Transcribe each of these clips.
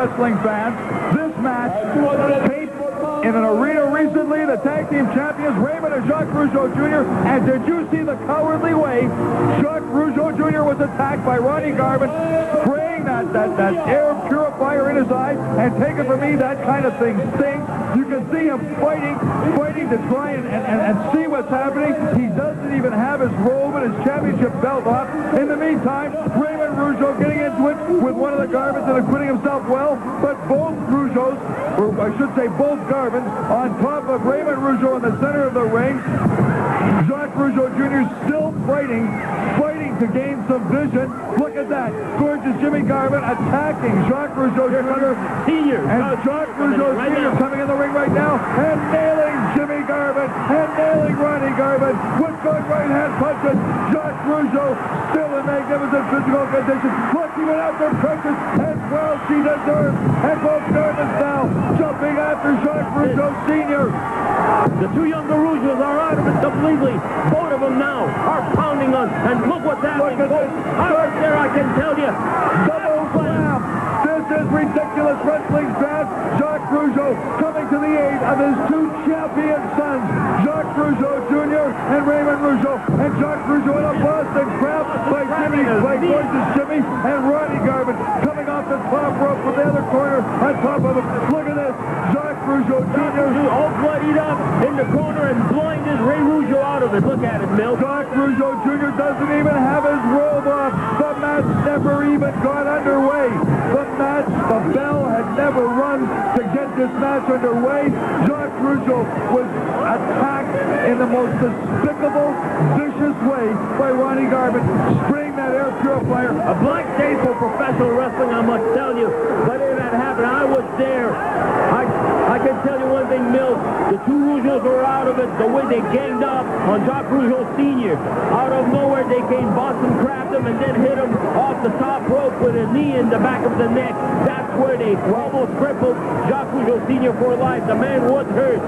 wrestling fans. This match taped in an arena recently. The tag team champions, Raymond and Jacques Rougeau Jr. And did you see the cowardly way Jacques Rougeau Jr. was attacked by Ronnie Garvin, spraying that air purifier in his eye? And take it from me, that kind of thing stinks. You can see him fighting to try and see what's happening. He doesn't even have his robe and his championship belt off. In the meantime, Raymond Rougeau getting into it with one of the Garvins and acquitting himself well. But both Rougeaus, or I should say both Garvins, on top of Raymond Rougeau in the center of the ring. Jacques Rougeau Jr. still fighting to gain some vision. Look at that. Gorgeous Jimmy Garvin attacking Jacques Rougeau Jr. Senior. And Jacques Rougeau Sr. coming in the ring right now and nailing Jimmy Garvin and nailing Ronnie Garvin with good right hand punches. Jacques Rougeau still in magnificent physical condition. Look, he went after Precious as well she deserves. And both Garvins now jumping after Jacques Rougeau Sr. The two younger Rougeaus are out of it completely. Both of them now are pounding us. And look what's happening. Right there, I can tell you. Double slam. This is ridiculous wrestling, fans. Jacques Rougeau coming to the aid of his two champion sons, Jacques Rougeau Jr. and Raymond Rougeau. And Jacques Rougeau in a Boston crab by gorgeous Jimmy and Ronnie Garvin coming off the top rope from the other corner on top of him. Look at this. Jacques Rougeau Jr. all bloodied up in the corner and blinded Ray Rougeau out of it. Look at it, Mill. Jacques Rougeau Jr. doesn't even have his robe off. The match never even got underway. The bell had never rung to get this match underway. Jacques Rougeau was attacked in the most despicable, vicious way by Ronnie Garvin, spraying that air purifier. A blank day for professional wrestling, I must tell you. But if that happened, I was there. I can tell you one thing, Mills. The two Rougeaus were out of it. The way they ganged up on Jacques Rougeau Sr. Out of nowhere, they came Boston crabbed him and then hit him off the top rope with a knee in the back of the neck. That's where they almost crippled Jacques Rougeau Sr. for life. The man was hurt.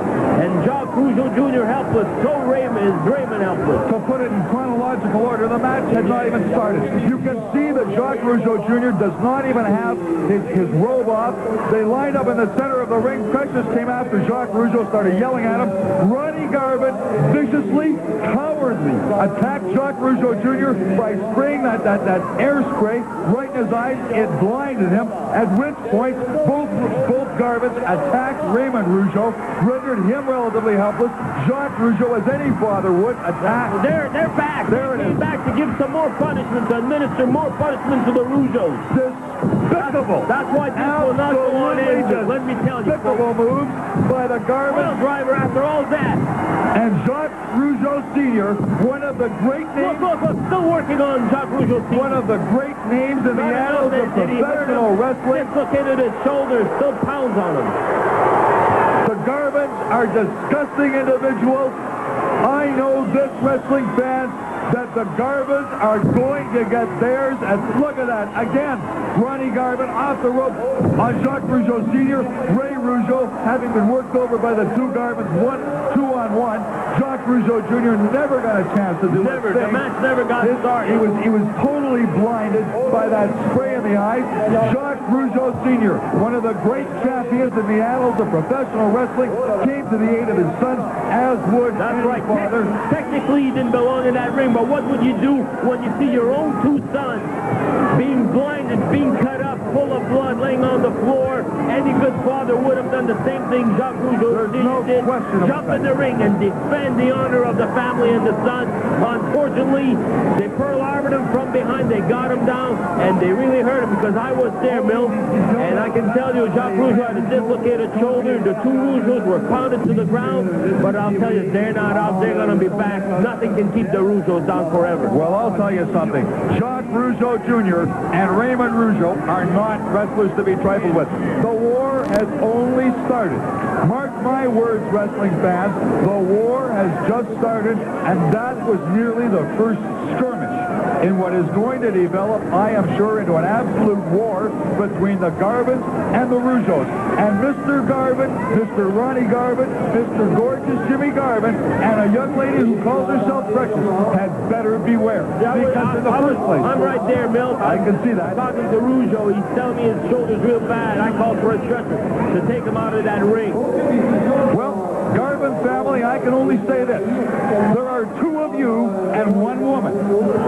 And Jacques Rougeau Jr. helpless. So Raymond helpless. To put it in chronological order, the match had not even started. You can see that Jacques Rougeau Jr. does not even have his robe off. They lined up in the center of the ring. Precious came after Jacques Rougeau, started yelling at him. Ronnie Garvin viciously, cowardly attacked Jacques Rougeau Jr. by spraying that air spray right in his eyes. It blinded him, at which point both Garvins attacked Raymond Rougeau, rendered him relatively helpless. Jacques Rougeau, as any father would, attack. They're back. There they came back to give some more punishment, to administer more punishment to the Rougeaus. Despicable. That's why this will not go on ages. Let me tell you. Despicable moves by the Garvin driver after all that. And Jacques Rougeau Sr., one of the great names. Look, still working on Jacques Rougeau Sr. One of the great names in the annals of professional wrestling. Dislocated his shoulders, still pounds on him. The Garvins are disgusting individuals. I know this, wrestling fans, that the Garvins are going to get theirs. And look at that. Again, Ronnie Garvin off the rope on Jacques Rougeau Sr. Ray Rougeau having been worked over by the two Garvins, 2 on one-on-one. Jacques Rougeau Jr. never got a chance to do it. The match never got started. He was totally blinded by that spray in the eyes. Jacques Rougeau Sr., one of the great champions in the annals of professional wrestling, came to the aid of his son, as would That's right. his father. Technically, he didn't belong in that ring, but what would you do when you see your own two sons being blinded, being cut up, full of blood, laying on the floor? Any good father would have done the same thing Jacques Rougeau did. Jump in the ring and defend the honor of the family and the son. Unfortunately, they Pearl Harbored him from behind. They got him down, and they really hurt him because I was there, Mill. And I can tell you, Jacques Rougeau had a dislocated shoulder. The two Rougeaus were pounded to the ground, but I'll tell you, they're not out. They're going to be back. Nothing can keep the Rougeaus down forever. Well, I'll tell you something. Jacques Rougeau Jr. and Raymond Rougeau are not wrestlers to be trifled with. The war has only started. Mark my words, wrestling fans, the war has just started, and that was merely the first skirmish in what is going to develop, I am sure, into an absolute war between the Garvins and the Rougeaus. And Mr. Garvin, Mr. Ronnie Garvin, Mr. Gorgeous Jimmy Garvin, and a young lady who calls herself Precious had better beware. Because in the first place, I'm right there, Mill. I can see that. Talking to Rougeau, he's telling me his shoulder's real bad. I called for a stretcher to take him out of that ring. Well, Garvin family, I can only say this. There are two of you and one woman.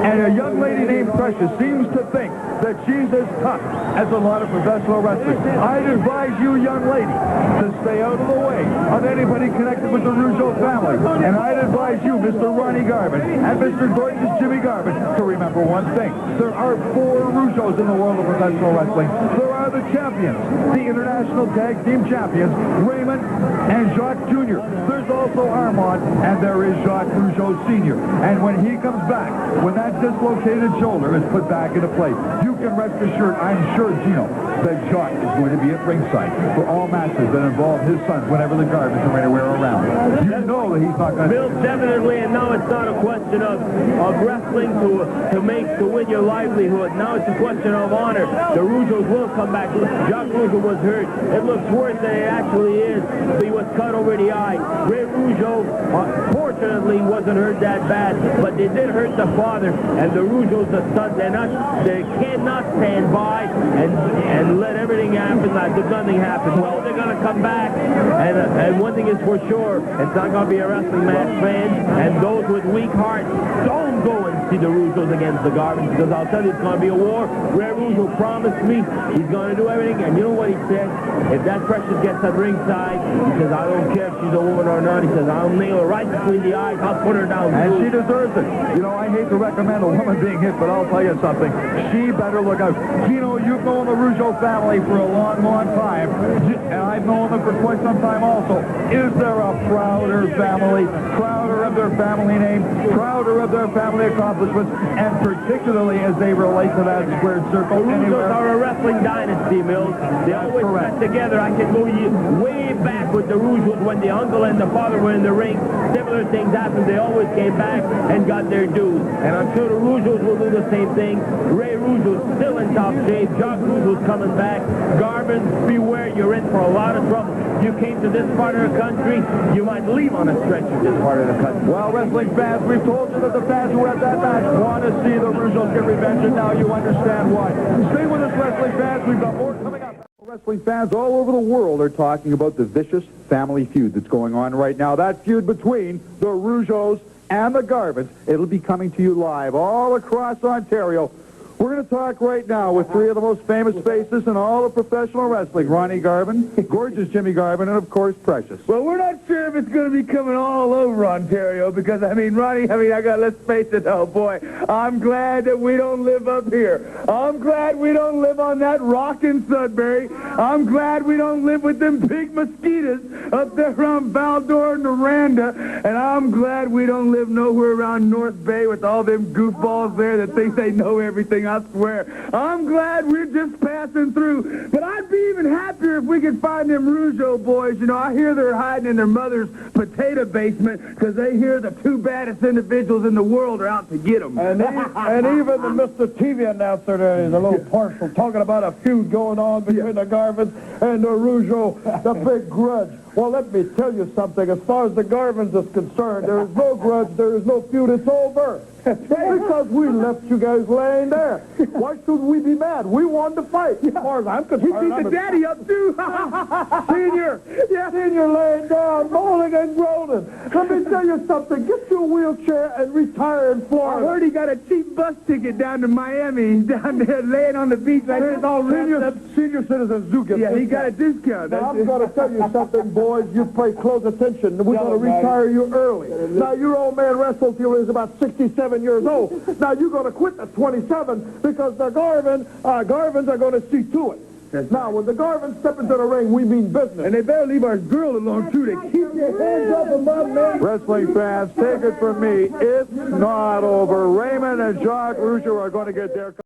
And a young lady named Precious seems to think that she's as tough as a lot of professional wrestlers. I'd advise you, young lady, to stay out of the way of anybody connected with the Rougeau family. And I'd advise you, Mr. Ronnie Garvin and Mr. Gorgeous Jimmy Garvin, to remember one thing. There are 4 Rougeaus in the world of professional wrestling. There are the champions, the International Tag Team Champions, Raymond and Jacques Jr. There's also Armand, and there is Jacques Rougeau Sr. And when he comes back, when that dislocated shoulder is put back into place, you can rest assured, I'm sure, Gino, that Jacques is going to be at ringside for all matches that involve his sons whenever the Garvins are anywhere around. You know that he's not going to... Bill, definitely, and now it's not a question of wrestling to win your livelihood. Now it's a question of honor. The Rougeaus will come back. Jacques Rougeau was hurt. It looks worse than it actually is. He was cut over the eye. Ray Rougeau, fortunately, wasn't hurt that bad, but they did hurt the father, and the Rougeaus, the son, they cannot stand by and let everything happen like nothing happened. Well, they're going to come back, and one thing is for sure, it's not going to be a wrestling match, fans, and those with weak hearts, don't go and see the Rougeaus against the Garvins, because I'll tell you, it's going to be a war. Ray Rougeau promised me he's going to do everything, and you know what he said? If that Precious gets at ringside, he says, I don't care if she's a woman or not. He says, I'll nail her right between the eyes. I'll put her down. And she deserves it. You know, I hate to recommend a woman being hit, but I'll tell you something. She better look out. Gino, you've known the Rougeau family for a long, long time, and I've known them for quite some time also. Is there a prouder family, prouder of their family name, prouder of their family accomplishments, and particularly as they relate to that squared circle? The Rougeaus are a wrestling dynasty, Mills. They always met together. I can go way back with the Rougeaus when the uncle and the father were in the ring. Similar things happened. They always came back and got their dues. And I'm sure the Rougeaus will do the same thing. Ray Rougeau's still in top shape. Jacques Rougeau's coming back. Garvin, beware, you're in for a lot of trouble. You came to this part of the country, you might leave on a stretcher this part of the country. Well, wrestling fans, we've told you that the fans who had that match want to see the Rougeaus get revenge, and now you understand why. Stay with us, wrestling fans. We've got more coming up. Wrestling fans all over the world are talking about the vicious family feud that's going on right now. That feud between the Rougeaus and the Garvins. It'll be coming to you live all across Ontario. We're going to talk right now with 3 of the most famous faces in all of professional wrestling. Ronnie Garvin, Gorgeous Jimmy Garvin, and, of course, Precious. Well, we're not sure if it's going to be coming all over Ontario because, Ronnie, let's face it, oh, boy, I'm glad that we don't live up here. I'm glad we don't live on that rock in Sudbury. I'm glad we don't live with them big mosquitoes up there around Val-d'Or and Noranda. And I'm glad we don't live nowhere around North Bay with all them goofballs there that think they know everything. I swear. I'm glad we're just passing through. But I'd be even happier if we could find them Rougeau boys. You know, I hear they're hiding in their mother's potato basement because they hear the 2 baddest individuals in the world are out to get them. And even the Mr. TV announcer there is a little partial, talking about a feud going on between the Garvins and the Rougeau, the big grudge. Well, let me tell you something. As far as the Garvins is concerned, there is no grudge, there is no feud. It's over. Because we left you guys laying there. Why should we be mad? We won the fight. As far as I'm concerned. He beat the daddy up, too. Senior. Yeah. Senior laying down, bowling and groaning. Let me tell you something. Get your wheelchair and retire in I Florida. heard he got a cheap bus ticket down to Miami. He's down there laying on the beach like this all wrapped up. Senior citizens do get Yeah, he got a discount. Now, I'm going to tell you something, boys. You pay close attention. We're going to retire you early. Now, your old man wrestled till he was about 67 years old. Now, you're going to quit at 27 because the Garvins are going to see to it. Now, when the Garvins step into the ring, we mean business. And they better leave our girl alone, too. They keep Your hands up above me. Wrestling fans, take it from me. It's not over. Raymond and Jacques Rougeau are going to get their...